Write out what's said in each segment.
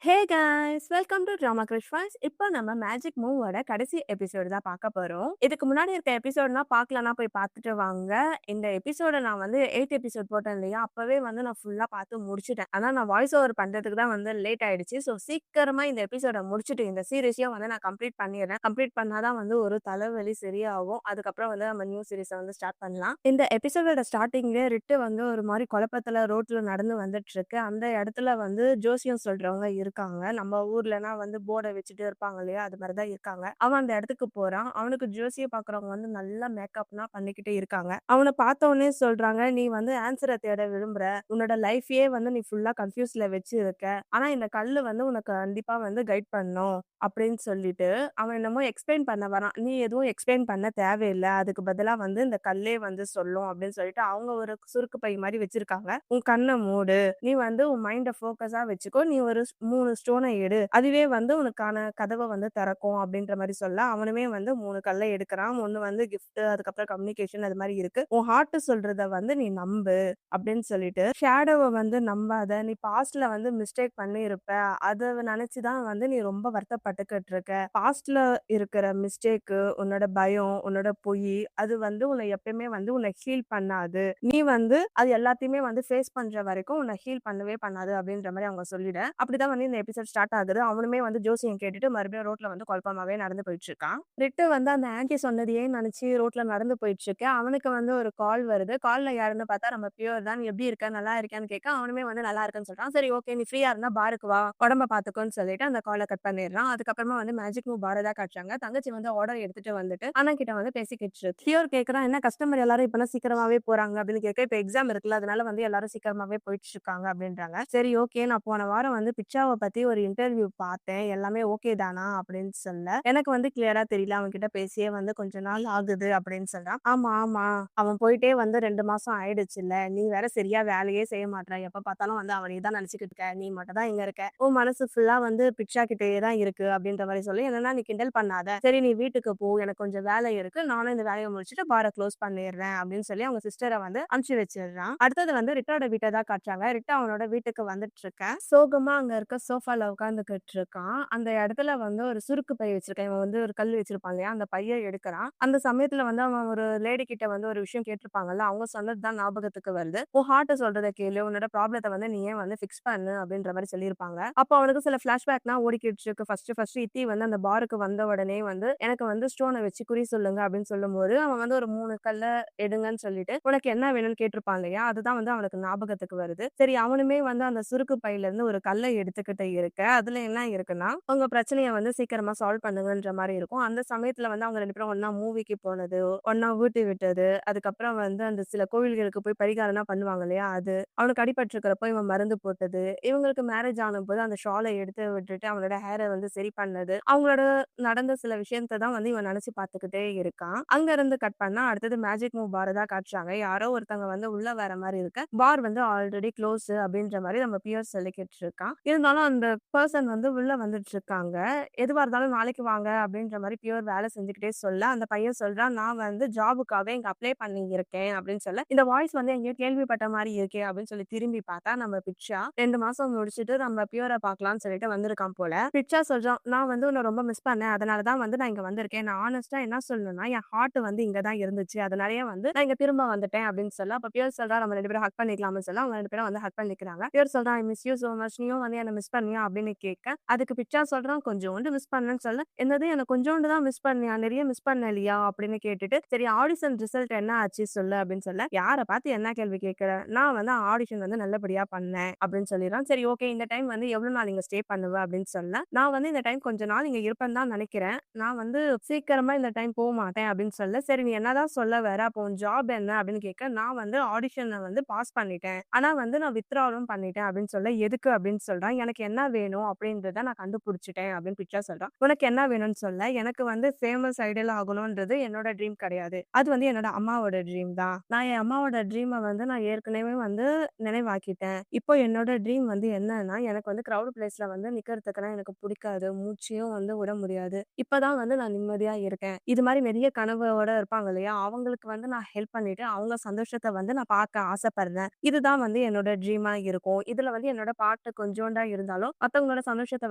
Hey guys! Welcome to drama Krish voice. இப்போ நம்ம magic மூவோட கடைசி எபிசோடு தான் பார்க்க போறோம். இதுக்கு முன்னாடி இருக்க எபிசோட்லாம் பார்க்கலன்னா போய் பார்த்துட்டு வாங்க. இந்த எபிசோட நான் வந்து 8 எபிசோட் போட்டேன் இல்லையா? அப்பவே வந்து நான் ஃபுல்லா பார்த்து முடிச்சுட்டேன். ஆனா நான் வாய்ஸ் ஓவர் பண்றதுக்கு தான் வந்து லேட் ஆயிடுச்சு. ஸோ சீக்கிரமா இந்த எபிசோட முடிச்சுட்டு இந்த சீரிஸையும் வந்து நான் கம்ப்ளீட் பண்ணிடுறேன். கம்ப்ளீட் பண்ணா தான் வந்து ஒரு தலைவலி சரியாகும். அதுக்கப்புறம் வந்து நம்ம நியூ சீரிஸ வந்து ஸ்டார்ட் பண்ணலாம். இந்த எபிசோடோட ஸ்டார்ட்டிங்லயே ரிட்டு வந்து ஒரு மாரி குழப்பத்துல ரோட்ல நடந்து வந்துட்டுருக்கு. அந்த இடத்துல வந்து ஜோசியம் சொல்றவங்க இருக்காங்க. நம்ம ஊர்லனா வந்து போர்ட வச்சுட்டு இருப்பாங்க இல்லையா? அது மாரி தான் இருக்காங்க. அவன் அந்த இடத்துக்கு போறான். அவனுக்கு ஜோசியம் பார்க்குறவங்க வந்து நல்லா மேக்கப்லாம் பண்ணிக்கிட்டு இருக்காங்க. அவன பார்த்தோனே சொல்றாங்க, "நீ வந்து ஆன்ஸர தேட விரும்புற. உன்னோட லைஃப்பயே வந்து நீ ஃபுல்லா கன்ஃப்யூஸ்ல வச்சு இருக்க. ஆனா இந்த கல்லு வந்து உனக்கு கண்டிப்பா வந்து கைட் பண்ணும்." அப்படின்னு சொல்லிட்டு அவன் என்னமோ எக்ஸ்பிளைன் பண்ண வரான். "நீ எதுவும் எக்ஸ்பிளைன் பண்ண தேவையில்ல. அதுக்கு பதிலா வந்து இந்த கல்லே வந்து சொல்லும்." அப்படின்னு சொல்லிட்டு அவங்க ஒரு சுருக்கு பை மாரி வச்சிருக்காங்க. "உன் கண்ண மூடு. நீ வந்து உன் மைண்ட ஃபோக்கஸா வச்சுக்கோ. நீ ஒரு 3 ஸ்டோன எடு. அதுவே வந்து உனக்கான கதவ வந்து திறக்கும்." அப்படின்ற மாரி சொல்ல, அவனுமே வந்து 3 கல்ல எடுக்குறான். ஒண்ணு வந்து கிஃப்ட், அதுக்கப்புறம் கம்யூனிகேஷன் அது மாரி இருக்கு. "உன் ஹார்ட் சொல்றத வந்து நீ நம்பு." அப்படின்னு சொல்லிட்டு, "ஷேடோவ வந்து நம்பாத. நீ பாஸ்ட்ல வந்து மிஸ்டேக் பண்ணியிருப்ப. அத நெனச்சு தான் வந்து நீ ரொம்ப வருத்தப்பட்டுக்கிட்டு இருக்க. பாஸ்ட்ல இருக்கிற மிஸ்டேக்கு, உன்னோட பயம், உன்னோட பொய், அது வந்து உன்னை எப்பயுமே வந்து உன்னை ஹீல் பண்ணாது. நீ வந்து அது எல்லாத்தையுமே வந்து ஃபேஸ் பண்ற வரைக்கும் உன்னை ஹீல் பண்ணவே பண்ணாது." அப்படின்ற மாரி அவங்க சொல்லிட, அப்படிதான் வந்து இந்த எபிசோட் ஸ்டார்ட் ஆகுது. அவனுமே வந்து ஜோசியம் கேட்டுட்டு மறுபடியும் ரோட்ல வந்து குழப்பமாவே நடந்து போயிட்டு இருக்கான். ரிட்டு வந்து அந்த ஆன்டி சொன்னதையே நினைச்சு ரோட்ல நடந்து போயிட்டு இருக்கு. அவனுக்கு வந்து ஒரு கால் வருது. கால்ல யாருன்னு பார்த்தா நம்ம பியூர் தான். "நீ எப்படி இருக்க? நல்லா இருக்கியான்னு?" கேட்க, அவனுமே வந்து நல்லா இருக்கேன்னு சொல்றான். "சரி ஓகே, நீ ஃப்ரீயா இருந்தா பாருக்கு வா. உடம்ப பார்த்துக்கோன்னு" சொல்லிட்டு அந்த கால கட் பண்ணிடுறான். அதுக்கப்புறமா வந்து மேஜிக் மூவ் பார தான் காட்டுறாங்க. தங்கச்சி வந்து ஆர்டர் எடுத்துட்டு வந்துட்டு அண்ணன் கிட்ட வந்து பேசிக்கிட்டு இருக்கு. பியூர் கேட்கறான், "என்ன கஸ்டமர் எல்லாரும் இப்பலாம் சீக்கிரமாவே போறாங்க?" அப்படின்னு கேட்க, "இப்ப எக்ஸாம் இருக்குல்ல, அதனால வந்து எல்லாரும் சீக்கிரமாவே போயிட்டு இருக்காங்க" அப்படின்றாங்க. "சரி ஓகே, நான் போன வாரம் வந்து பிச்சாவ பத்தி ஒரு இன்டர்வியூ பார்த்தேன். எல்லாமே ஓகே தானா?" அப்படின்னு சொல்ல, "எனக்கு வந்து கிளியரா தெரியல. அவன் கிட்ட பேசியே வந்து கொஞ்ச நாள் ஆகுது" அப்படின்னு சொல்றான். "ஆமா, ஆமா. அவன் போயிட்டே வந்து 2 மாசம் ஆயிடுச்சுல்ல. நீ வேற சரியா வேலையே செய்ய மாட்ற. எப்ப பார்த்தாலும் வந்து அவனையே தான் நினைச்சுக்கிட்டு இருக்க. நீ மட்டும் தான் இங்க இருக்க. உன் மனசு ஃபுல்லா வந்து பிக்ஷா கிட்டயே தான் இருக்கு" அப்படின்ற மாரி சொல்லி, "என்னன்னா நீ கிண்டல் பண்ணாத. சரி நீ வீட்டுக்கு போ. எனக்கு கொஞ்சம் வேலை இருக்கு. நானும் இந்த வேலைய முடிச்சுட்டு பார க்ளோஸ் பண்ணிடுறேன்" அப்படின்னு சொல்லி அவங்க சிஸ்டர வந்து அனுப்பிச்சு வச்சிடுறான். அடுத்தது வந்து ரிட்டாவோட வீட்ட தான் காட்டுறாங்க. ரிட்டா அவனோட வீட்டுக்கு வந்துட்டு இருக்க. சோகமா அங்க இருக்க சோஃபால உட்கார்ந்துகிட்டு இருக்கான். அந்த இடத்துல வந்து ஒரு சுருக்கு பை வச்சிருக்கான். இவன் வந்து ஒரு கல் வச்சிருப்பான் இல்லையா? அந்த பைய எடுக்குறான். அந்த சமயத்துல வந்து அவன் ஒரு லேடி கிட்ட வந்து ஒரு விஷயம் கேட்டிருப்பாங்கல்ல. அவங்க சொன்னது தான் ஞாபகத்துக்கு வருது. "உன் ஹார்ட்ட சொல்றத கேளு. உன்னோட ப்ராப்ளத்த வந்து நீயே வந்து ஃபிக்ஸ் பண்ணு" அப்படின்ற மாரி சொல்லியிருப்பாங்க. அப்போ அவனுக்கு சில ஃபிளாஷ்பேக்லாம் ஓடிக்கிட்டு இருக்கு. ஃபர்ஸ்ட் இத்தி வந்து அந்த பாருக்கு வந்த உடனே வந்து, "எனக்கு வந்து ஸ்டோன வச்சு குறி சொல்லுங்க" அப்படின்னு சொல்லும்போது, அவன் வந்து ஒரு 3 கல்ல எடுங்கன்னு சொல்லிட்டு, "உனக்கு என்ன வேணும்னு?" கேட்டிருப்பான் இல்லையா? அதுதான் வந்து அவனுக்கு ஞாபகத்துக்கு வருது. சரி அவனுமே வந்து அந்த சுருக்கு பையில இருந்து ஒரு கல்ல எடுத்துக்கிட்டு இருக்க. அதுல என்ன இருக்குன்னா, உங்க பிரச்சனைய வந்து சீக்கிரமா சால்வ் பண்ணுங்கன்ற மாரி இருக்கும். அந்த சமயத்துல வந்து அவங்க 2 பேரும் ஒண்ணா மூவிக்கு போனது, ஒண்ணா ஊட்டி விட்டது, அதுக்கப்புறம் வந்து அந்த சில கோவில்களுக்கு போய் பரிகாரம்லாம் பண்ணுவாங்க இல்லையா? அது. அவனுக்கு அடிபட்டுருக்கிறப்போ இவன் மருந்து போட்டது, இவங்களுக்கு மேரேஜ் ஆனபோது அந்த ஷால எடுத்து விட்டுட்டு அவனோட ஹேர வந்து சரி பண்ணது, அவங்களோட நடந்த சில விஷயத்த தான் வந்து இவன் நினைச்சு பார்த்துக்கிட்டே இருக்கான். அங்க இருந்து கட் பண்ணா அடுத்தது மேஜிக் மூவ் பார தான் காட்டுறாங்க. யாரோ ஒருத்தவங்க வந்து உள்ள வர மாரி இருக்கு. பார் வந்து ஆல்ரெடி க்ளோஸ் அப்படின்ற மாரி நம்ம பியர் சொல்லிக்கிட்டு இருக்கான். இருந்தாலும் அந்த பெர்சன் வந்து உள்ள வந்துட்டு இருக்காங்க. "எதுவா இருந்தாலும் நாளைக்கு வாங்க" அப்படின்ற மாரி பியூர் வேலை செஞ்சுக்கிட்டே சொல்ல, அந்த பையன் சொல்றான், "நான் வந்து ஜாபுக்காக இங்க அப்ளை பண்ணியிருக்கேன்" அப்படின்னு சொல்ல, "இந்த வாய்ஸ் வந்து எங்கேயோ கேள்விப்பட்ட மாரி இருக்கே" அப்படின்னு சொல்லி திரும்பி பார்த்தா நம்ம பிட்சா 2 மாசம் முடிச்சுட்டு நம்ம பியூர பார்க்கலாம்னு சொல்லிட்டு வந்திருக்கான் போல. பிட்சா சொல்றான், "நான் வந்து உன்ன ரொம்ப மிஸ் பண்ணேன். அதனால தான் வந்து நான் இங்க வந்திருக்கேன். நான் ஹானஸ்ட்டா என்ன சொல்லணும்னா, என் ஹார்ட் வந்து இங்க தான் இருந்துச்சு. அதனாலயே வந்து நான் இங்க திரும்ப வந்துட்டேன்" அப்படின்னு சொல்ல, அப்ப பியூர் சொல்றா, "நம்ம 2 பேரும் ஹக் பண்ணிக்கலாம்னு" சொல்ல, அவங்க 2 பேரும் வந்து ஹக் பண்ணிக்கிறாங்க. பியூர் சொல்றான், "I miss you so much. நீயும் வந்து என்ன மிஸ் பண்ணியா?" அப்படின்னு கேட்க, அதுக்கு பிட்சா சொல்றான், "கொஞ்சோண்டு மிஸ் பண்ணேன்னு" சொல்ல, "என்னது என்ன கொஞ்சோண்டு தான் மிஸ் பண்ணியா? நிறைய மிஸ் பண்ணலையா?" அப்படின்னு கேட்டுட்டு, "சரி ஆடிஷன் ரிசல்ட் என்ன ஆச்சு சொல்லு" அப்படின்னு சொல்ல, "யார பார்த்து என்ன கேள்வி கேட்கிற? நான் வந்து ஆடிஷன் வந்து நல்லபடியா பண்ணேன்" அப்படின்னு சொல்லிடுறான். "சரி ஓகே, இந்த டைம் வந்து எவ்வளவு நாள் இங்க ஸ்டே பண்ணுவ?" அப்படின்னு சொல்ல, "நான் வந்து இந்த டைம் கொஞ்ச நாள் இங்க இருப்பேன்னு தான் நினைக்கிறேன். நான் வந்து சீக்கிரமா இந்த டைம் போமாட்டேன்" அப்படின்னு சொல்ல, "சரி நீ என்னதான் சொல்ல வர? அப்போ உன் ஜாப் என்ன?" அப்படின்னு கேட்க, "நான் வந்து ஆடிஷன்ல வந்து பாஸ் பண்ணிட்டேன். ஆனா வந்து நான் வித்ட்ராலும் பண்ணிட்டேன்" அப்படின்னு சொல்ல, "எதுக்கு?" அப்படின்னு சொல்றான். "எனக்கு என்ன வேணும் அப்படின்றத நான் கண்டுபிடிச்சுட்டேன்" அப்படின்னு பிட்சா சொல்றான். "உனக்கு என்ன வேணும்னு சொல்ல, எனக்கு வந்து ஃபேமஸ் ஐடல் ஆகணும்ன்றது என்னோட ட்ரீம் கிடையாது. அது வந்து என்னோட அம்மாவோட ட்ரீம் தான். நான் என் அம்மாவோட ட்ரீம வந்து நான் ஏற்கனவே வந்து நினைவாக்கிட்டேன். இப்போ என்னோட ட்ரீம் வந்து என்னன்னா, எனக்கு வந்து கிரவுட் பிளேஸ்ல வந்து நிக்கிறதுக்கெல்லாம் எனக்கு பிடிக்காது. மூச்சையும் வந்து விட முடியாது. இப்பதான் வந்து நான் நிம்மதியா இருக்கேன். இது மாரி நிறைய கனவோட இருப்பாங்க இல்லையா? அவங்களுக்கு வந்து நான் ஹெல்ப் பண்ணிட்டு, அவங்க சந்தோஷத்த வந்து நான் பார்க்க ஆசைப்படுறேன். இதுதான் வந்து என்னோட ட்ரீமா இருக்கும். இதுல வந்து என்னோட பாட்டு கொஞ்சோண்டா இருந்தாலும் இருந்தாலும் மத்தவங்களோட சந்தோஷத்த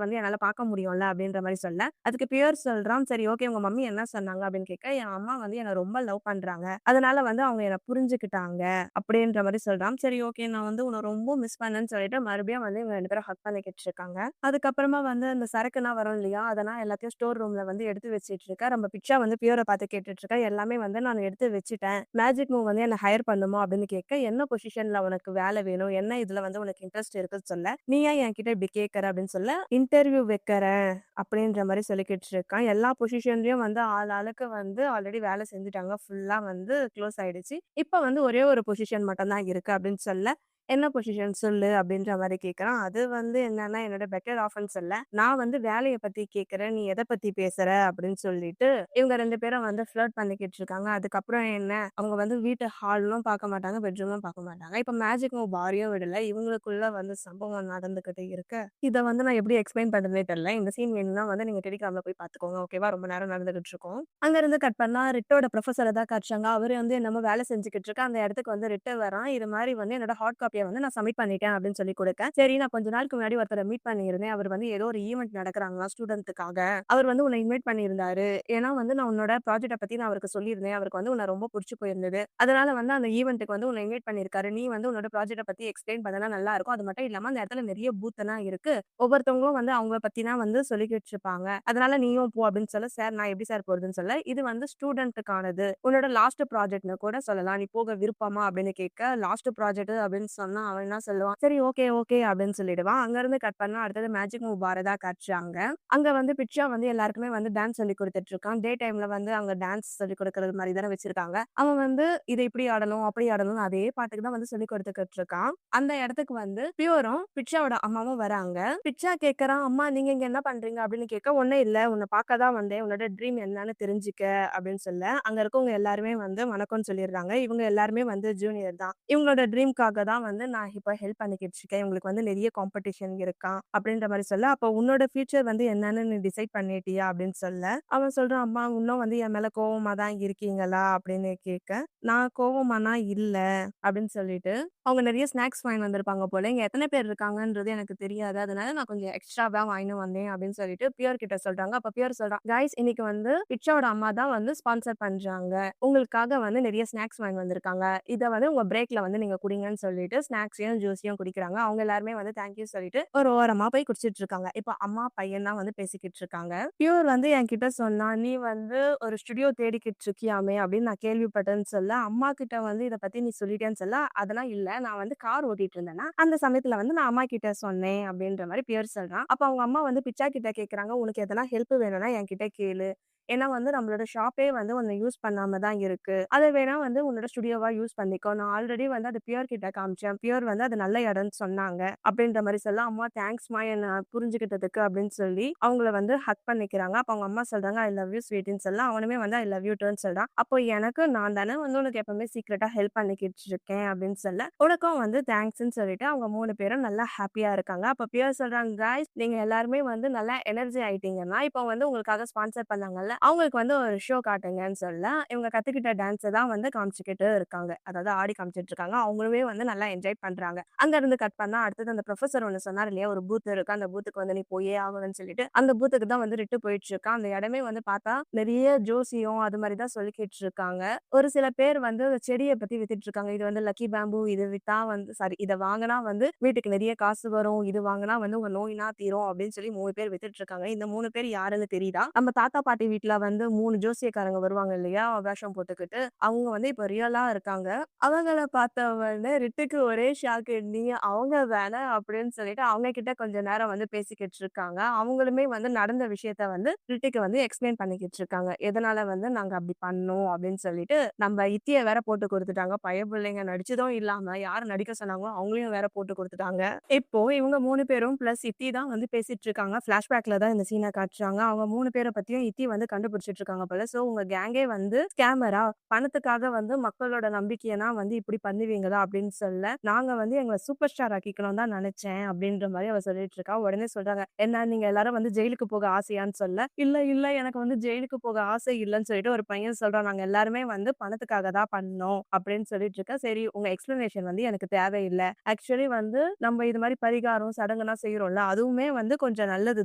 வந்து என்னால பார்க்க முடியும்ல அப்படின்ற மாரி சொல்ல. அதுக்கு பியர் சொல்றான், "சரி ஓகே உங்க மம்மி என்ன சொன்னாங்க?" அப்படின்னு கேட்க, "என் அம்மா வந்து என்ன ரொம்ப லவ் பண்றாங்க. அதனால வந்து அவங்க என்ன புரிஞ்சுக்கிட்டாங்க." அப்படின்ற மாரி சொல்றான். சரி ஓகே நான் வந்து உன்ன ரொம்ப மிஸ் பண்ணேன்னு சொல்லிட்டு மறுபடியும் வந்து இவங்க 2 பேரும் ஹக் பண்ணிக்கிட்டு இருக்காங்க. அதுக்கப்புறமா வந்து அந்த சரக்குலாம் வரும் இல்லையா? அதெல்லாம் எல்லாத்தையும் ஸ்டோர் ரூம்ல வந்து எடுத்து வச்சுட்டு இருக்கா. நம்ம பிக்ஷா வந்து பியூர பார்த்து கேட்டுட்டு இருக்கா. எல்லாமே வந்து நான் எடுத்து வச்சுட்டேன். மேஜிக் மூவ் வந்து என்ன ஹையர் பண்ணுமா? அப்படின்னு கேட்க, என்ன பொசிஷன்ல உனக்கு வேலை வேணும்? என்ன இதுல வந்து உனக்கு இன்ட்ரெஸ்ட் இருக்குன்னு சொல்ல, நீ ஏன் என்கிட்ட இப்படி கேட்கற? அப்படின்னு சொல்ல, இன்டர்வியூ வைக்கிறேன் அப்படின்ற மாரி சொல்லிக்கிட்டு இருக்கான். எல்லா பொசிஷன்லயும் வந்து ஆளுக்கு வந்து ஆல்ரெடி வேலை செஞ்சுட்டாங்க. ஃபுல்லா வந்து க்ளோஸ் ஆயிடுச்சு. இப்ப வந்து ஒரே ஒரு பொசிஷன் மட்டும் தான் இருக்கு அப்படின்னு சொல்ல, என்ன பொசிஷன் சொல்லு அப்படின்ற மாரி கேட்கறான். அது வந்து என்னன்னா, என்னோட பெட்டர் ஆஃப்ன்னு சொல்ல, நான் வந்து வேலைய பத்தி கேட்கிறேன். நீ எத பத்தி பேசுற? அப்படின்னு சொல்லிட்டு, இவங்க 2 பேரும் வந்து ஃப்ளர்ட் பண்ணிக்கிட்டு இருக்காங்க. அதுக்கப்புறம் என்ன, அவங்க வந்து வீட்டு ஹாலும் பார்க்க மாட்டாங்க, பெட்ரூமும் பார்க்க மாட்டாங்க. இப்ப மேஜிக் மூவ் பாரையும் விடல. இவங்களுக்குள்ள வந்து சம்பவம் நடந்துகிட்டு இருக்கு. இத வந்து நான் எப்படி எக்ஸ்பிளைன் பண்றதுன்னே தெரியல. இந்த சீன் வேணும்னா வந்து நீங்க டெலிகிராம்ல போய் பார்த்துக்கோங்க. ஓகேவா? ரொம்ப நேரம் நடந்துகிட்டு இருக்கும். அங்க இருந்து கட் பண்ணா ரிட்டோட புரொஃபசர தான் காட்டுறாங்க. அவரு வந்து என்னமோ வேலை செஞ்சுகிட்டு இருக்கு. அந்த இடத்துக்கு வந்து ரிட்டு வரான். இது மாரி வந்து என்னோட ஹார்ட் காப்பிய வந்து நான் சப்மிட் பண்ணிட்டேன் அப்படின்னு சொல்லி குடுக்க, சரி நான் கொஞ்ச நாளுக்கு முன்னாடி ஒருத்தர மீட் பண்ணியிருந்தேன். அவர் வந்து ஏதோ ஒரு ஈவென்ட் நடக்குறாங்களாம் ஸ்டூடண்ட்ஸுக்காக. அவர் வந்து உன்ன இன்வைட் பண்ணியிருந்தாரு. ஏன்னா வந்து நான் உன்னோட ப்ராஜெக்ட்ட பத்தி நான் அவருக்கு சொல்லியிருந்தேன். அவருக்கு வந்து உன்ன ரொம்ப புடிச்சு போயிருந்தது. அதனால வந்து அந்த ஈவென்ட்க்கு வந்து உன்ன இன்வைட் பண்ணியிருக்காரு. நீ வந்து உன்னோட ப்ராஜெக்ட்ட பத்தி எக்ஸ்பிளைன் பண்ணனா நல்லா இருக்கும். அது மட்டும் இல்லாம அந்த இடத்துல நெறைய பூத் எல்லாம் இருக்கு. ஒவ்வொருத்தவங்களும் வந்து அவங்கள பத்தி தான் வந்து சொல்லிக்கிட்டு இருப்பாங்க. அதனால நீயும் போ அப்படின்னு சொல்ல, சார் நான் எப்படி சார் போறதுன்னு சொல்ல, இது வந்து ஸ்டூடண்ட்க்கானது. உன்னோட லாஸ்ட் ப்ராஜெக்ட்ன்னு கூட சொல்லலாம். நீ போக விருப்பமா அப்படின்னு கேட்க, லாஸ்ட் ப்ராஜெக்ட் அப்படின்னு சொன்னா அவன் என்ன சொல்லுவான், சரி ஓகே, ஓகே அப்படின்னு சொல்லிடுவான். அங்க இருந்து கட் பண்ணா அடுத்தது மேஜிக் மூவ் பார தான் காட்டுறாங்க. அங்க வந்து பிக்ஷா வந்து எல்லாருக்குமே வந்து டான்ஸ் சொல்லிக் குடுத்துட்டு இருக்கான். டே டைம்ல வந்து அங்க டான்ஸ் சொல்லிக் குடுக்குறது மாரி தானே வச்சிருக்காங்க. அவன் வந்து இத இப்படி ஆடணும், அப்படி ஆடணும்னு அதே பாட்டுக்கு தான் வந்து சொல்லிக் குடுத்துக்கிட்டு இருக்கான். அந்த இடத்துக்கு வந்து பியூரும், பிக்ஷாவோட அம்மாவும் வராங்க. பிக்ஷா கேட்கறான், "அம்மா நீங்க இங்க என்ன பண்றீங்க?" அப்படின்னு கேட்க, "ஒண்ணும் இல்ல. உன்ன பார்க்க தான் வந்தேன். உன்னோட ட்ரீம் என்னன்னு தெரிஞ்சுக்க" அப்படின்னு சொல்ல, அங்க இருக்கவங்க எல்லாருமே வந்து வணக்கம்னு சொல்லிடுறாங்க. இவங்க எல்லாருமே வந்து ஜூனியர் தான். இவங்களோட ட்ரீம்க்காக தான் வந்து நான் இப்ப ஹெல்ப் பண்ணிக்கிட்டு இருக்கேன். இவங்களுக்கு வந்து நெறைய காம்படிஷன் இருக்காம் அப்படின்ற மாரி சொல்ல, "அப்ப உன்னோட ஃபியூச்சர் வந்து என்னன்னு நீ டிசைட் பண்ணிட்டியா?" அப்படின்னு சொல்ல, அவன் சொல்றான், "அம்மா இன்னும் வந்து என் மேல கோவமா தான் இருக்கீங்களா?" அப்படின்னு கேட்க, "நான் கோவமாலாம் இல்ல" அப்படின்னு சொல்லிட்டு, அவங்க நெறைய ஸ்நாக்ஸ் வாங்கின்னு வந்திருப்பாங்க போல. இங்க எத்தன பேர் இருக்காங்கன்றது எனக்கு தெரியாது. அதனால நான் கொஞ்சம் எக்ஸ்ட்ராவா வாங்கின்னு வந்தேன் அப்படின்னு சொல்லிட்டு பியர் கிட்ட சொல்றாங்க. அப்ப பியர் சொல்றான், "காய்ஸ் இன்னைக்கு வந்து பிக்ஷாவோட அம்மா தான் வந்து ஸ்பான்சர் பண்றாங்க. உங்களுக்காக வந்து நெறைய ஸ்நாக்ஸ் வாங்கின்னு வந்திருக்காங்க. இத வந்து உங்க பிரேக்ல வந்து நீங்க குடிங்கன்னு" சொல்லிட்டு ஸ்நாக்ஸையும், ஜூஸையும் குடிக்கிறாங்க. அவங்க எல்லாருமே வந்து தேங்க் யூ சொல்லிட்டு ஒரு ஓரமா போய் குடிச்சிட்டு இருக்காங்க. இப்ப அம்மா, பையன் தான் வந்து பேசிக்கிட்டு இருக்காங்க. பியூர் வந்து என்கிட்ட சொன்னான், "நீ வந்து ஒரு ஸ்டுடியோ தேடிக்கிட்டு இருக்கியாமே" அப்படின்னு நான் கேள்விப்பட்டேன்னு சொல்ல, அம்மா கிட்ட வந்து இத பத்தி நீ சொல்லிட்டேன்னு சொல்ல, "அதெல்லாம் இல்ல. நான் வந்து கார் ஓட்டிட்டு இருந்தேன்னா, அந்த சமயத்துல வந்து நான் அம்மா கிட்ட சொன்னேன்" அப்படின்ற மாரி பியர் சொல்றான். அப்ப அவங்க அம்மா வந்து பிச்சா கிட்ட கேட்கறாங்க, "உனக்கு எதனா ஹெல்ப் வேணும்னா என்கிட்ட கேளு. ஏன்னா வந்து நம்மளோட ஷாப்பே வந்து உன்ன யூஸ் பண்ணாம தான் இருக்கு. அத வேணா வந்து உன்னோட ஸ்டுடியோவா யூஸ் பண்ணிக்கோ. நான் ஆல்ரெடி வந்து அத பியர் கிட்ட காமிச்சேன். பியர் வந்து அது நல்ல இடம்னு சொன்னாங்க." அப்படின்ற மாரி சொல்ல, "அம்மா தேங்க்ஸ்மா என்ன புரிஞ்சுக்கிட்டதுக்கு" அப்படின்னு சொல்லி அவங்கள வந்து ஹக் பண்ணிக்கிறாங்க. அப்ப அவங்க அம்மா சொல்றாங்க, "ஐ லவ் யூ ஸ்வீட்டின்னு" சொல்ல, அவனுமே வந்து ஐ லவ் யூ டூன்னு சொல்றான். அப்போ எனக்கு நான் தானே வந்து உனக்கு எப்பவுமே சீக்ரெட்டா ஹெல்ப் பண்ணிக்கிட்டு இருக்கேன் அப்படின்னு சொல்ல, உனக்கும் வந்து தேங்க்ஸ்ன்னு சொல்லிட்டு அவங்க 3 பேரும் நல்லா ஹாப்பியா இருக்காங்க. அப்ப பியர் சொல்றாங்க, "காய்ஸ் நீங்க எல்லாருமே வந்து நல்லா எனர்ஜி ஆயிட்டீங்கன்னா, இப்போ வந்து உங்களுக்காக ஸ்பான்சர் பண்ணாங்கல்ல, அவங்களுக்கு வந்து ஒரு ஷோ காட்டுங்கன்னு" சொல்ல, இவங்க கத்துக்கிட்ட டான்ஸ தான் வந்து காமிச்சுக்கிட்டு இருக்காங்க. அதாவது ஆடி காமிச்சுட்டு இருக்காங்க. அவங்களுமே வந்து நல்லா என்ஜாய் பண்றாங்க. அங்க இருந்து கட் பண்ணா அடுத்தது அந்த புரொஃபசர் ஒண்ணு சொன்னாரு இல்லையா, ஒரு பூத் இருக்கு. அந்த பூத்துக்கு வந்து நீ போயே ஆகணும்னு சொல்லிட்டு, அந்த பூத்துக்கு தான் வந்து ரிட்டு போயிட்டு இருக்கான். அந்த இடமே வந்து பார்த்தா நெறைய ஜோசியம் அது மாரி தான் சொல்லிக்கிட்டு இருக்காங்க. ஒரு சில பேர் வந்து செடிய பத்தி வித்துட்டு இருக்காங்க. இது வந்து லக்கி பேம்பு. இது வித்தா வந்து சாரி இத வாங்குனா வந்து வீட்டுக்கு நெறைய காசு வரும். இது வாங்குனா வந்து உங்க நோய்னா தீரும் அப்படின்னு சொல்லி 3 பேர் வித்துட்டு இருக்காங்க. இந்த 3 பேர் யாருன்னு தெரியுதா? நம்ம தாத்தா, பாட்டி வீட்ல வந்து 3 ஜோசியக்காரங்க வருவாங்க இல்லையா? வேஷம் போட்டுக்கிட்டு. அவங்க வந்து இப்ப ரியலா இருக்காங்க. அவங்கள பார்த்த உடனே ரிட்டுக்கு ஒரே ஷாக்கு. "நீ அவங்க தானே?" அப்படின்னு சொல்லிட்டு அவங்க கிட்ட கொஞ்ச நேரம் வந்து பேசிக்கிட்டு இருக்காங்க. அவங்களுமே வந்து நடந்த விஷயத்த வந்து ரிட்டுக்கு வந்து எக்ஸ்பிளைன் பண்ணிக்கிட்டு இருக்காங்க. எதனால வந்து நாங்க அப்படி பண்ணோம் அப்படின்னு சொல்லிட்டு, நம்ம இத்திய வேற போட்டு குடுத்துட்டாங்க. பயப்புள்ளைங்க நடிச்சதும் இல்லாம, யார் நடிக்க சொன்னாங்களோ அவங்களையும் வேற போட்டு குடுத்துட்டாங்க. இப்போ இவங்க 3 பேரும் பிளஸ் இத்தி தான் வந்து பேசிட்டு இருக்காங்க. ஃபிளாஷ்பேக்ல தான் இந்த சீன காட்டுறாங்க. அவங்க 3 பேர பத்தியும் இத்தி வந்து கண்டுபிடிச்சிட்டு இருக்காங்க போல. சோ உங்க கேங்கே வந்து ஸ்கேமரா? பணத்துக்காக வந்து மக்களோட நம்பிக்கையெல்லாம் வந்து இப்படி பண்ணுவீங்களா? அப்படின்னு சொல்ல, நாங்க வந்து எங்கள சூப்பர் ஸ்டார் ஆக்கிக்கணும்னு தான் நெனச்சேன் அப்படின்ற மாரி அவ சொல்லிட்டு இருக்கா. உடனே சொல்றாங்க, "என்ன நீங்க எல்லாரும் வந்து ஜெயிலுக்கு போக ஆசையான்னு?" சொல்ல, "இல்ல, இல்ல எனக்கு வந்து ஜெயிலுக்கு போக ஆசை இல்லன்னு" சொல்லிட்டு ஒரு பையன் சொல்றான். "நாங்க எல்லாருமே வந்து பணத்துக்காக தான் பண்ணோம்" அப்படின்னு சொல்லிட்டு இருக்கா. சரி உங்க எக்ஸ்ப்ளனேஷன் வந்து எனக்கு தேவையில்ல. ஆக்சுவலி வந்து நம்ம இது மாரி பரிகாரம், சடங்குலாம் செய்றோம்ல, அதுவுமே வந்து கொஞ்சம் நல்லது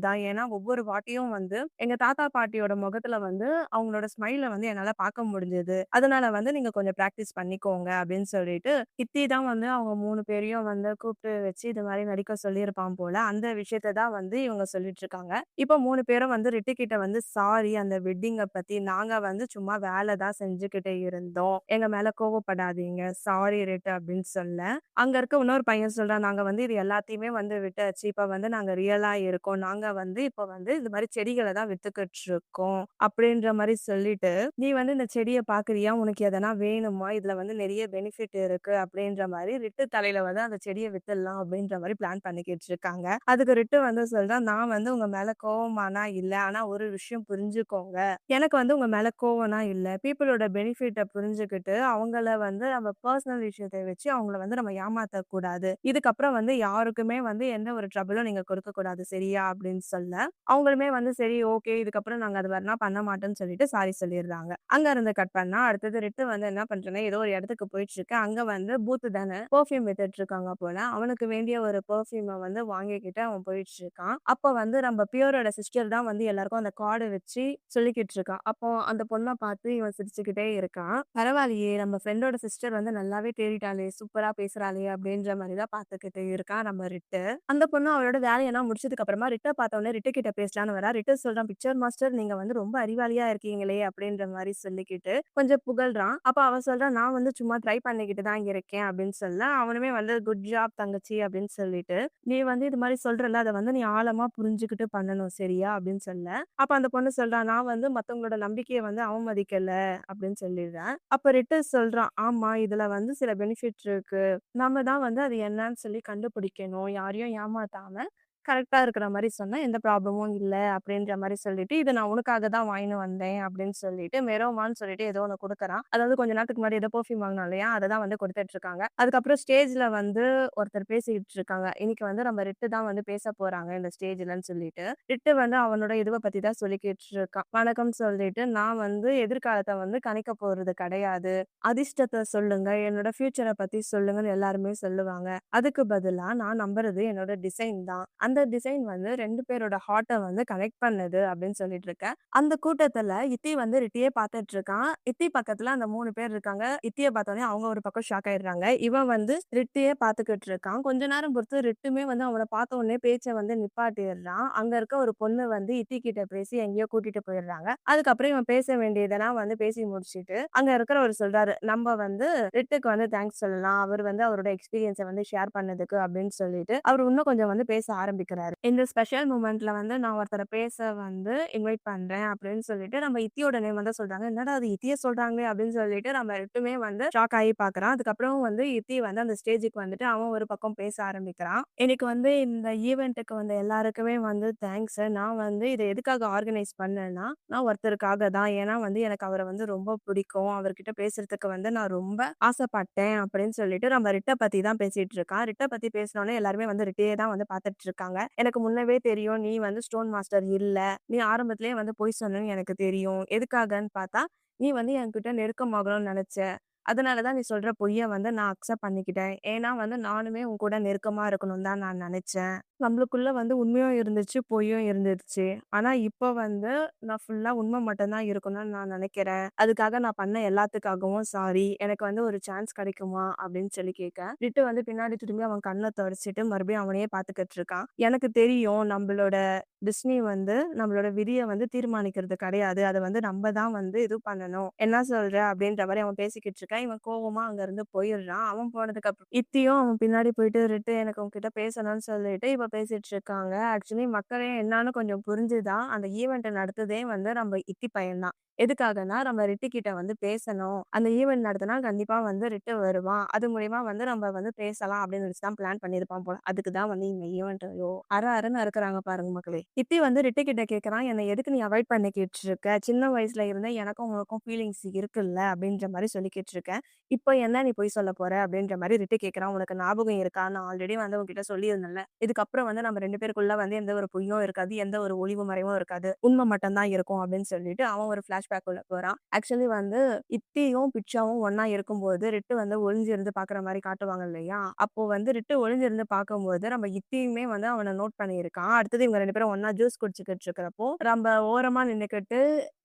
தான். ஏன்னா ஒவ்வொரு வாட்டியும் வந்து எங்க தாத்தா, பாட்டியோட முகத்துல வந்து அவங்களோட ஸ்மைல வந்து என்னால பார்க்க முடிஞ்சது. அதனால வந்து நீங்க கொஞ்சம் பிராக்டிஸ் பண்ணிக்கோங்க அப்படின்னு சொல்லிட்டு, சித்தி தான் வந்து அவங்க 3 பேரையும் வந்து கூப்பிட்டு வச்சு இது மாரி நடிக்க சொல்லியிருப்பான் போல. அந்த விஷயத்த தான் வந்து இவங்க சொல்லிட்டு இருக்காங்க. இப்போ 3 பேரும் வந்து ரிட்டு கிட்ட வந்து சாரி அந்த வெட்டிங்க பத்தி நாங்க வந்து சும்மா வேல தான் செஞ்சுகிட்டு இருந்தோம். எங்க மேல கோவப்படாதீங்க. சாரி ரிட்டு அப்படின்னு சொல்ல, அங்க இருக்க இன்னொரு பையன் சொல்றான், "நாங்க வந்து இது எல்லாத்தையுமே வந்து விட்டாச்சு. இப்ப வந்து நாங்க ரியலா இருக்கோம். நாங்க வந்து இப்ப வந்து இது மாரி செடிகள தான் வித்துக்கிட்டு இருக்கோம்." அப்படின்ற மாரி சொல்லிட்டு, "நீ வந்து இந்த செடிய பார்க்குறியா? உனக்கு எதனா வேணுமா? இதுல வந்து நெறைய பெனிஃபிட் இருக்கு." அப்படின்ற மாரி ரிட்டு தலையில வந்து அந்த செடிய வித்துடலாம் அப்படின்ற மாரி பிளான் பண்ணிக்கிட்டு இருக்காங்க. அதுக்கு ரிட்டு வந்து சொல்றான், "நான் வந்து உங்க மேல கோவமானா இல்ல. ஆனா ஒரு விஷயம் புரிஞ்சுக்கோங்க. எனக்கு வந்து உங்க மேல கோவம்லாம் இல்ல. பீப்பிளோட பெனிஃபிட்ட புரிஞ்சுகிட்டு, அவங்கள வந்து நம்ம பெர்சனல் விஷயத்த வச்சு அவங்கள வந்து நம்ம ஏமாத்தக்கூடாது. இதுக்கப்புறம் வந்து யாருக்குமே வந்து எந்த ஒரு ட்ரபிளும் நீங்க கொடுக்கக்கூடாது. சரியா?" அப்படின்னு சொல்ல, அவங்களுமே வந்து சரி ஓகே. இதுக்கப்புறம் நாங்க அது மாரிலாம் பண்ண மாட்டோம்ன்னு சொல்லிட்டு சாரி சொல்லிடுறாங்க. அங்க இருந்து கட் பண்ணா, அடுத்தது ரிட்டு வந்து என்ன பண்றான்னா, ஏதோ ஒரு இடத்துக்கு போயிட்டுருக்கு. அங்க வந்து பூத்து தானே பெர்ஃப்யூம் வித்துட்டு இருக்காங்க போல. அவனுக்கு வேண்டிய ஒரு பெர்ஃப்யூம வந்து வாங்கிக்கிட்டு அவன் போயிட்டுருக்கான். அப்ப வந்து நம்ம பியரோட சிஸ்டர் தான் வந்து எல்லாருக்கும் அந்த கார்ட வச்சு சொல்லிக்கிட்டு இருக்கா. அப்போ அந்த பொண்ண பார்த்து இவன் சிரிச்சுக்கிட்டே இருக்கான். பரவாயில்லையே நம்ம ஃப்ரெண்டோட சிஸ்டர் வந்து நல்லாவே தேறிட்டாளே! சூப்பரா பேசுறாளே! அப்படின்ற மாரி தான் பார்த்துக்கிட்டு இருக்கான் நம்ம ரிட்டு. அந்த பொண்ணு அவளோட வேலையெல்லாம் முடிச்சதுக்கு அப்புறமா ரிட்ட பார்த்தோனே ரிட்டு கிட்ட பேசலான்னு வரா. ரிட்டு சொல்றான், "பிக்சர் மாஸ்டர் நீங்க வந்து ரொம்ப அறிவாளியா இருக்கீங்களே!" அப்படின்ற மாரி சொல்லிக்கிட்டு கொஞ்சம் புகழ்றான். அப்ப அவ சொல்றா, "நான் வந்து சும்மா ட்ரை பண்ணிக்கிட்டு தான் இருக்கேன்" அப்படின்னு சொல்ல, அவனுமே வந்து "குட் ஜாப் தங்கச்சி" அப்படின்னு சொல்லிட்டு, "நீ வந்து இது மாரி சொல்றல்ல, அத வந்து நீ ஆழமா புரிஞ்சுகிட்டு பண்ணணும் சரியா?" அப்படின்னு சொல்ல, அப்ப அந்த பொண்ணு சொல்றா, "நான் வந்து மத்தவங்களோட நம்பிக்கைய வந்து அவமதிக்கல" அப்படின்னு சொல்லிடுறேன். அப்ப ரிட்டு சொல்றான், "ஆமா இதுல வந்து சில பெனிஃபிட் இருக்கு. நம்ம தான் வந்து அது என்னன்னு சொல்லி கண்டுபிடிக்கணும். யாரையும் ஏமாத்தாம கரெக்ட்டா இருக்கிற மாரி சொன்னா, எந்த ப்ராப்ளமும் இல்ல." அப்படின்ற மாரி சொல்லிட்டு, "இத நான் உனக்காக தான் வாங்கின்னு வந்தேன்." அப்படின்னு சொல்லிட்டு, மெரோமான்னு சொல்லிட்டு ஏதோ ஒண்ணு குடுக்குறான். அதாவது கொஞ்ச நேரத்துக்கு முன்னாடி ஏதோ பெர்ஃப்யூம் வாங்குனோம் இல்லையா? அத தான் வந்து குடுத்துட்டு இருக்காங்க. அதுக்கப்புறம் ஸ்டேஜ்ல வந்து ஒருத்தர் பேசிக்கிட்டு இருக்காங்க. இன்னைக்கு வந்து நம்ம ரிட்டு தான் வந்து பேச போறாங்க இந்த ஸ்டேஜ்லன்னு சொல்லிட்டு. ரிட்டு வந்து அவனோட இதுவ பத்தி தான் சொல்லிக்கிட்டு இருக்கான். வணக்கம் சொல்லிட்டு, "நான் வந்து எதிர்காலத்த வந்து கணிக்க போறது கிடையாது. அதிர்ஷ்டத்த சொல்லுங்க, என்னோட ஃபியூச்சர பத்தி சொல்லுங்கன்னு எல்லாருமே சொல்லுவாங்க. அதுக்கு பதிலா நான் நம்புறது என்னோட டிசைன் தான். அந்த டிசைன் வந்து 2 பேரோட ஹார்ட்ட வந்து கனெக்ட் பண்ணுது." அப்படின்னு சொல்லிட்டு இருக்கேன். அந்த கூட்டத்துல இத்தி வந்து ரிட்டியே பார்த்துட்டு இருக்கான். இத்தி பக்கத்துல அந்த 3 பேர் இருக்காங்க. இத்திய பார்த்தோனே அவங்க ஒரு பக்கம் ஷாக் ஆயிடுறாங்க. இவன் வந்து ரிட்டியே பார்த்துக்கிட்டு இருக்கான். கொஞ்ச நேரம் பொறுத்து ரிட்டுமே வந்து அவன பார்த்த உடனே பேச்ச வந்து நிப்பாட்டிடுறான். அங்க இருக்க ஒரு பொண்ணு வந்து இத்தி கிட்ட பேசி எங்கேயோ கூட்டிட்டு போயிடுறாங்க. அதுக்கப்புறம் இவன் பேச வேண்டியதெல்லாம் வந்து பேசி முடிச்சுட்டு, அங்க இருக்கிறவரு சொல்றாரு, "நம்ப வந்து ரிட்டுக்கு வந்து தேங்க்ஸ் சொல்லலாம். அவரு வந்து அவரோட எக்ஸ்பீரியன்ஸ வந்து ஷேர் பண்ணதுக்கு" அப்படின்னு சொல்லிட்டு, அவரு இன்னும் கொஞ்சம் வந்து பேச ஆரம்பிக்கிறாரு. "இந்த ஸ்பெஷல் மொமெண்ட்ல வந்து நான் ஒருத்தர பேச வந்து இன்வைட் பண்றேன்" அப்படின்னு சொல்லிட்டு நம்ம இத்தியோட நேம் வந்து சொல்றாங்க. "என்னடா அது இத்திய சொல்றாங்களே!" அப்படின்னு சொல்லிட்டு நம்ம ரிட்டுமே வந்து ஷாக் ஆகி பார்க்குறான். அதுக்கப்புறம் வந்து இத்தி வந்து அந்த ஸ்டேஜுக்கு வந்துட்டு அவன் ஒரு பக்கம் பேச ஆரம்பிக்கிறான். "இன்னைக்கு வந்து இந்த ஈவென்ட்க்கு வந்த எல்லாருக்குமே வந்து தேங்க்ஸ். நான் வந்து இத எதுக்காக ஆர்கனைஸ் பண்ணேன்னா, நான் ஒருத்தருக்காக தான். ஏன்னா வந்து எனக்கு அவர வந்து ரொம்ப பிடிக்கும். அவர்கிட்ட பேசுறதுக்கு வந்து நான் ரொம்ப ஆசைப்பட்டேன்" அப்படின்னு சொல்லிட்டு நம்ம ரிட்ட பத்தி தான் பேசிட்டு இருக்கான். ரிட்ட பத்தி பேசினோனே எல்லாருமே வந்து ரிட்டயே தான் வந்து பார்த்துட்டு இருக்காங்க. "எனக்கு முன்னவே தெரியும் நீ வந்து ஸ்டோன் மாஸ்டர் இல்ல. நீ ஆரம்பத்திலேயே வந்து பொய் சொன்னேன்னு எனக்கு தெரியும். எதுக்காகன்னு பார்த்தா, நீ வந்து என்கிட்ட நெருக்கமாகணும்னு நெனச்ச. அதனால தான் நீ சொல்ற பொய்ய வந்து நான் அக்செப்ட் பண்ணிக்கிட்டேன். ஏன்னா வந்து நானுமே உன் கூட நெருக்கமா இருக்கணும்னு தான் நான் நெனச்சேன். நம்மளுக்குள்ள வந்து உண்மையும் இருந்துச்சு, பொய்யும் இருந்துச்சு. ஆனா இப்ப வந்து நான் ஃபுல்லா உண்மை மட்டும் தான் இருக்கணும்னு நான் நெனைக்கிறேன். அதுக்காக நான் பண்ண எல்லாத்துக்காகவும் சாரி. எனக்கு வந்து ஒரு சான்ஸ் கிடைக்குமா?" அப்படின்னு சொல்லி கேட்க, ரிட்டு வந்து பின்னாடி திரும்பி அவன் கண்ண தொடச்சுட்டு மறுபடியும் அவனையே பார்த்துக்கிட்டு இருக்கான். "எனக்கு தெரியும் நம்மளோட டிஸ்னி வந்து நம்மளோட விதிய வந்து தீர்மானிக்கிறது கிடையாது. அத வந்து நம்ம தான் வந்து இது பண்ணணும். என்ன சொல்ற?" அப்படின்ற மாரி அவன் பேசிக்கிட்டு இருக்கான். இவன் கோவமா அங்க இருந்து போயிடுறான். அவன் போனதுக்கு அப்புறம் இத்தியும் அவன் பின்னாடி போயிட்டு, "ரிட்டு எனக்கு உன்கிட்ட பேசணும்னு" சொல்லிட்டு இப்ப பேசிட்டு இருக்காங்க. ஆக்சுவலி மக்களே என்னான்னு கொஞ்சம் புரிஞ்சுதான் அந்த ஈவென்ட்ட நடத்துதே வந்து நம்ம இத்தி பையன் தான். எதுக்காகன்னா, நம்ம ரிட்டு கிட்ட வந்து பேசணும். அந்த ஈவென்ட் நடத்துனா கண்டிப்பா வந்து ரிட்டு வருவான். அது மூலியமா வந்து நம்ம வந்து பேசலாம் அப்படின்னு நினைச்சு தான் பிளான் பண்ணியிருப்பான் போல. அதுக்கு தான் வந்து இந்த ஈவென்ட் ஐயோ! அற அறன்னு அறுக்குறாங்க பாருங்க மக்களே. இத்தி வந்து ரிட்டு கிட்ட கேட்கறான், "என்ன எதுக்கு நீ அவாய்ட் பண்ணிக்கிட்டு இருக்க? சின்ன வயசுல இருந்தே எனக்கும் உனக்கும் ஃபீலிங்ஸ் இருக்குல்ல" அப்படின்ற மாரி சொல்லிக்கிட்டு இருக்க. இருக்கேன். இப்போ என்ன நீ பொய் சொல்ல போற? அப்படின்ற மாரி ரிட்டு கேட்குறான். உனக்கு ஞாபகம் இருக்கா? நான் ஆல்ரெடி வந்து உன்கிட்ட சொல்லியிருந்தேன்ல. இதுக்கப்புறம் வந்து நம்ம 2 பேருக்குள்ள வந்து எந்த ஒரு பொய்யும் இருக்காது. எந்த ஒரு ஒளிவு மறைவும் இருக்காது. உண்மை மட்டும் தான் இருக்கும் அப்படின்னு சொல்லிட்டு அவன் ஒரு ஃபிளாஷ்பேக் உள்ள போறான். ஆக்சுவலி வந்து இத்தியும், பிட்சாவும் ஒண்ணா இருக்கும்போது ரிட்டு வந்து ஒளிஞ்சிருந்து பார்க்குற மாரி காட்டுவாங்க இல்லையா? அப்போ வந்து ரிட்டு ஒளிஞ்சிருந்து பார்க்கும்போது நம்ம இத்தியுமே வந்து அவன நோட் பண்ணியிருக்கான். அடுத்தது இவங்க 2 பேரும் ஒண்ணா ஜூஸ் குடிச்சுக்கிட்டு இருக்கிறப்போ, நம்ம ஓரமா நின்னுக்கிட்டு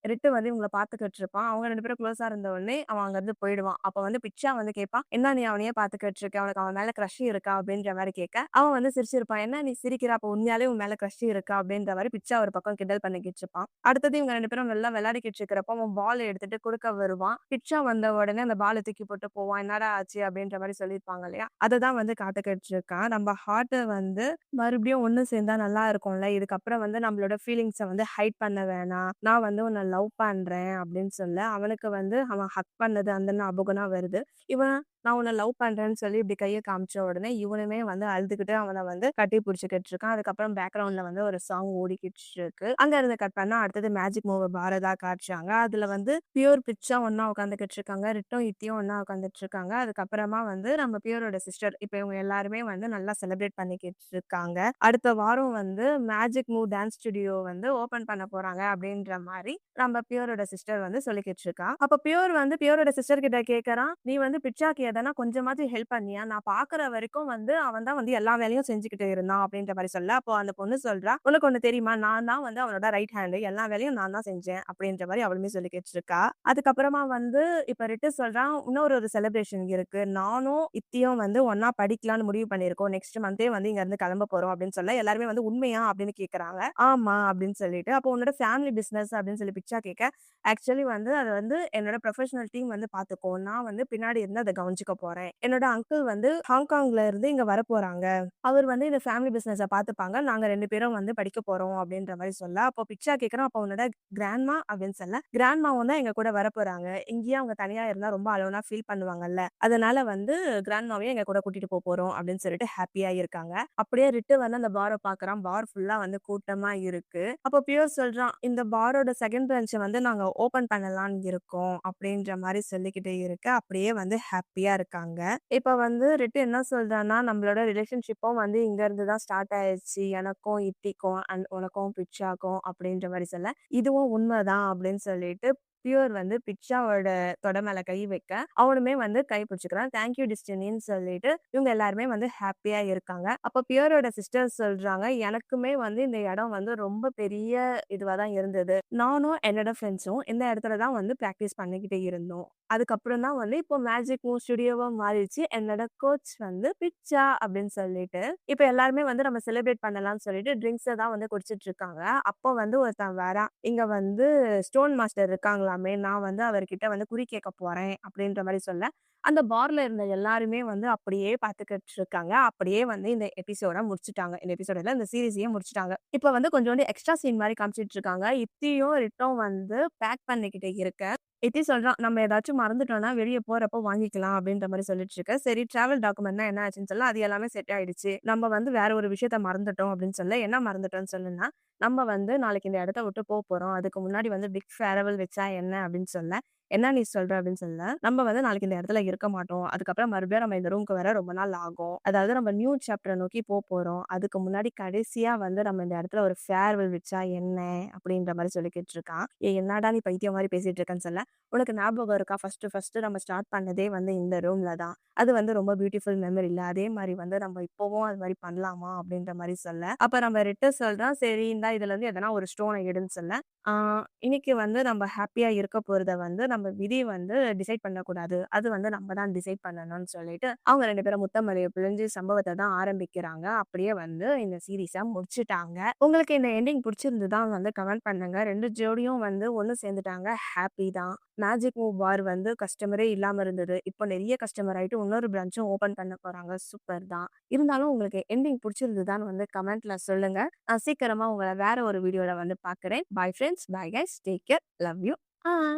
ரிட்டு வந்து இவங்கள பார்த்துக்கிட்டு இருப்பான். அவங்க 2 பேரும் க்ளோஸா இருந்த உடனே அவன் அங்கருந்து போயிடுவான். அப்ப வந்து பிட்சா வந்து கேட்பான், "என்ன நீ அவனையே பார்த்துக்கிட்டு இருக்க? உனக்கு அவன் மேல கிரஷ் இருக்கா?" அப்படின்ற மாரி கேட்க, அவன் வந்து சிரிச்சிருப்பான். "என்ன நீ சிரிக்கிற? அப்ப உண்மையாலே உன் மேல கிரஷ் இருக்கா?" அப்படின்ற மாரி பிட்சா ஒரு பக்கம் கிண்டல் பண்ணிக்கிட்டு இருப்பான். அடுத்தது இவங்க 2 பேரும் நல்லா விளையாடிக்கிட்டு இருக்கிறப்போ, அவன் பால் எடுத்துட்டு குடுக்க வருவான். பிட்சா வந்த உடனே அந்த பால தூக்கி போட்டு போவான். "என்னடா ஆச்சு?" அப்படின்ற மாரி சொல்லியிருப்பாங்க இல்லையா? அததான் வந்து காத்துக்கிட்டு இருக்கான். நம்ம ஹார்ட்ட வந்து மறுபடியும் ஒண்ணு சேர்ந்தா நல்லா இருக்கும்ல. இதுக்கப்புறம் வந்து நம்மளோட ஃபீலிங்ஸ வந்து ஹைட் பண்ண வேணாம். நான் வந்து உன்ன லவ் பண்றேன் அப்படின்னு சொல்ல, அவனுக்கு வந்து அவன் ஹக் பண்ணது அந்த ஞாபகம் தான் வருது. இவன் நான் உன்ன லவ் பண்றேன்னு சொல்லி இப்படி கைய காமிச்ச உடனே, இவனுமே வந்து அழுதுகிட்டு அவன வந்து கட்டி புடிச்சுக்கிட்டு இருக்கான். அதுக்கப்புறம் பேக்கிரவுண்ட்ல வந்து ஒரு சாங் ஓடிக்கிட்டு இருக்கு. அங்க இருந்து கட் பண்ணா அடுத்தது மேஜிக் மூவ பாரதா காட்டுறாங்க. அதுல வந்து பியூர் பிட்சா ஒண்ணா உட்காந்துக்கிட்டு இருக்காங்க. ரிட்டும், இத்தியும் ஒண்ணா உட்காந்துட்டு இருக்காங்க. அதுக்கப்புறமா வந்து நம்ம பியூரோட சிஸ்டர் இப்ப இவங்க எல்லாருமே வந்து நல்லா செலிப்ரேட் பண்ணிக்கிட்டு இருக்காங்க. அடுத்த வாரம் வந்து மேஜிக் மூவ் டான்ஸ் ஸ்டுடியோ வந்து ஓப்பன் பண்ண போறாங்க அப்படின்ற மாரி நம்ம பியூரோட சிஸ்டர் வந்து சொல்லிக்கிட்டு இருக்கா. அப்ப பியூர் வந்து பியூரோட சிஸ்டர் கிட்ட கேட்கறான், "நீ வந்து பிட்சாக்கு எதனா கொஞ்சமாச்சும் ஹெல்ப் பண்ணியா? நான் பார்க்குற வரைக்கும் வந்து அவன் தான் வந்து எல்லா வேலையும் செஞ்சுக்கிட்டு இருந்தான்." அப்படின்ற மாரி சொல்ல, அப்போ அந்த பொண்ணு சொல்றா, "உனக்கு ஒண்ணு தெரியுமா? நான் தான் வந்து அவனோட ரைட் ஹேண்ட். எல்லா வேலையும் நான் தான் செஞ்சேன்." அப்படின்ற மாரி அவளுமே சொல்லிக்கிட்டு இருக்கா. அதுக்கப்புறமா வந்து இப்ப ரிட்டு சொல்றான், "இன்னொரு ஒரு செலிப்ரேஷன் இருக்கு. நானும் இத்தியும் வந்து ஒண்ணா படிக்கலாம்னு முடிவு பண்ணியிருக்கோம். நெக்ஸ்ட் மந்த்தே வந்து இங்க இருந்து கிளம்ப போறோம்." அப்படின்னு சொல்ல, எல்லாருமே வந்து "உண்மையா?" அப்படின்னு கேட்கறாங்க. "ஆமா." அப்படின்னு சொல்லிட்டு, அப்போ "உன்னோட ஃபேமிலி பிசினஸ்?" அப்படின்னு சொல்லி பிட்சா கேட்க, ஆக்சுவலி வந்து அது வந்து என்னோட ப்ரொஃபஷனல் டீம் வந்து பார்த்துக்கும். நான் வந்து பின்னாடி இருந்து அத கவனிச்சுக்க போறேன். என்னோட அங்கிள் வந்து ஹாங்காங்ல இருந்து இங்க வரப்போறாங்க. அவர் வந்து இந்த ஃபேமிலி பிசினஸ பார்த்துப்பாங்க. நாங்க 2 பேரும் வந்து படிக்க போறோம் அப்படின்ற மாரி சொல்ல, அப்போ பிட்சா கேட்குறான், அப்போ உன்னோட கிராண்ட்மா அப்படின்னு சொல்ல, கிராண்ட்மாவும் தான் எங்க கூட வரப்போறாங்க. இங்கேயே அவங்க தனியா இருந்தா ரொம்ப அலோனா ஃபீல் பண்ணுவாங்கல்ல. அதனால வந்து கிராண்ட்மாவையும் எங்க கூட கூட்டிட்டு போறோம் அப்படின்னு சொல்லிட்டு ஹாப்பியா இருக்காங்க. அப்படியே ரிட்டு வந்து அந்த பார பார்க்குறான். பார் ஃபுல்லா வந்து கூட்டமா இருக்கு. அப்போ பியூர் சொல்றான், "இந்த பாரோட செகண்ட் பிரான்ச்ச வந்து நாங்க ஓப்பன் பண்ணலாம்னு இருக்கோம்." அப்படின்ற மாரி சொல்லிக்கிட்டு இருக்க, அப்படியே வந்து ஹாப்பியா இருக்காங்க. இப்ப வந்து ரிட்டு என்ன சொல்றான்னா, "நம்மளோட ரிலேஷன்ஷிப்பும் வந்து இங்க இருந்து தான் ஸ்டார்ட் ஆயிருச்சு. எனக்கும் இத்திக்கும் அண்ட் உனக்கும் பிட்சாக்கும்." அப்படின்ற மாரி சொல்ல, "இதுவும் உண்மதான்." அப்படின்னு சொல்லிட்டு பியூர் வந்து பிட்சாவோட தொட மேல கை வைக்க, அவனுமே வந்து கை பிடிச்சுக்கிறான். "தேங்க் யூ டெஸ்டினின்னு" சொல்லிட்டு இவங்க எல்லாருமே வந்து ஹாப்பியா இருக்காங்க. அப்ப பியூரோட சிஸ்டர் சொல்றாங்க, "எனக்குமே வந்து இந்த இடம் வந்து ரொம்ப பெரிய இதுவா தான் இருந்தது. நானும் என்னோட ஃப்ரெண்ட்ஸும் இந்த இடத்துல தான் வந்து பிராக்டிஸ் பண்ணிக்கிட்டு இருந்தோம். அதுக்கப்புறம் தான் வந்து இப்போ மேஜிக் மூவ் ஸ்டுடியோவா மாறிடுச்சு. என்னோட கோச் வந்து பிட்சா." அப்படின்னு சொல்லிட்டு, இப்ப எல்லாருமே வந்து நம்ம செலிப்ரேட் பண்ணலாம்னு சொல்லிட்டு ட்ரிங்க்ஸ தான் வந்து குடிச்சிட்டு இருக்காங்க. அப்போ வந்து ஒருத்தன் வரான். "இங்க வந்து ஸ்டோன் மாஸ்டர் இருக்காங்களாமே, நான் வந்து அவர்கிட்ட வந்து குறி கேட்க போறேன்." அப்படின்ற மாரி சொல்ல, அந்த பார்ல இருந்த எல்லாருமே வந்து அப்படியே பார்த்துக்கிட்டு இருக்காங்க. அப்படியே வந்து இந்த எபிசோட முடிச்சுட்டாங்க. இந்த எபிசோட இல்ல, இந்த சீரிஸயே முடிச்சுட்டாங்க. இப்ப வந்து கொஞ்சோண்டு எக்ஸ்ட்ரா சீன் மாரி காமிச்சிட்டு இருக்காங்க. இத்தியும், ரிட்டும் வந்து பேக் பண்ணிக்கிட்டு இருக்க, இத்தி சொல்றான், "நம்ம ஏதாச்சும் மறந்துட்டோம்னா வெளிய போறப்போ வாங்கிக்கலாம்." அப்படின்ற மாரி சொல்லிட்டு இருக்க. சரி டிராவல் டாக்குமெண்ட்னா என்ன ஆச்சுன்னு சொல்ல, அது எல்லாமே செட் ஆயிடுச்சு. நம்ம வந்து வேற ஒரு விஷயத்த மறந்துட்டோம் அப்படின்னு சொல்ல, என்ன மறந்துட்டோம்ன்னு சொல்லுன்னா, நம்ம வந்து நாளைக்கு இந்த இடத்த விட்டு போறோம். அதுக்கு முன்னாடி வந்து பிக் ஃபேர்வெல் வச்சா என்ன அப்படின்னு சொல்ல, "என்ன நீ சொல்ற?" அப்படின்னு சொல்ல, "நம்ம வந்து நாளைக்கு இந்த இடத்துல இருக்க மாட்டோம். அதுக்கப்புறம் மறுபடியும் நம்ம இந்த ரூம்க்கு வர ரொம்ப நாள் ஆகும். அதாவது நம்ம நியூ சாப்டர நோக்கி போறோம். அதுக்கு முன்னாடி கடைசியா வந்து நம்ம இந்த இடத்துல ஒரு ஃபேர்வெல் வச்சா என்ன?" அப்படின்ற மாரி சொல்லிக்கிட்டு இருக்கான். "ஏய் என்னடா நீ பைத்தியம் மாரி பேசிட்டு இருக்கன்னு" சொல்ல, "உனக்கு ஞாபகம் இருக்கா? ஃபர்ஸ்ட்டு நம்ம ஸ்டார்ட் பண்ணதே வந்து இந்த ரூம்ல தான். அது வந்து ரொம்ப பியூட்டிஃபுல் மெமரில. அதே மாரி வந்து நம்ம இப்பவும் அது மாரி பண்ணலாமா?" அப்படின்ற மாரி சொல்ல, அப்ப நம்ம ரிட்டு சொல்றான், "சரி இந்தா இதுல இருந்து எதனா ஒரு ஸ்டோன எடுன்னு" சொல்ல, ஆ இன்னைக்கு வந்து நம்ம ஹாப்பியா இருக்க போறத வந்து நம்ம விதி வந்து டிசைட் பண்ணக்கூடாது. அது வந்து நம்ம தான் டிசைட் பண்ணணும்னு சொல்லிட்டு, அவங்க 2 பேரும் முத்தமலைய பிழிஞ்சு சம்பவத்த தான் ஆரம்பிக்கிறாங்க. அப்படியே வந்து இந்த சீரிஸ முடிச்சுட்டாங்க. உங்களுக்கு இந்த எண்டிங் புடிச்சிருந்ததா வந்து கமெண்ட் பண்ணுங்க. 2 ஜோடியும் வந்து ஒண்ணு சேர்ந்துட்டாங்க. ஹாப்பி தான். மேஜிக் மூவ் பார் வந்து கஸ்டமரே இல்லாம இருந்தது. இப்போ நெறைய கஸ்டமர் ஆயிட்டு இன்னொரு பிரான்ச்சும் ஓப்பன் பண்ண போறாங்க. சூப்பர் தான். இருந்தாலும் உங்களுக்கு எண்டிங் புடிச்சிருந்ததான்னு வந்து கமெண்ட்ல சொல்லுங்க. நான் சீக்கிரமா உங்கள வேற ஒரு வீடியோல வந்து பார்க்குறேன். Bye friends. Bye guys. Take care. Love you. Ah.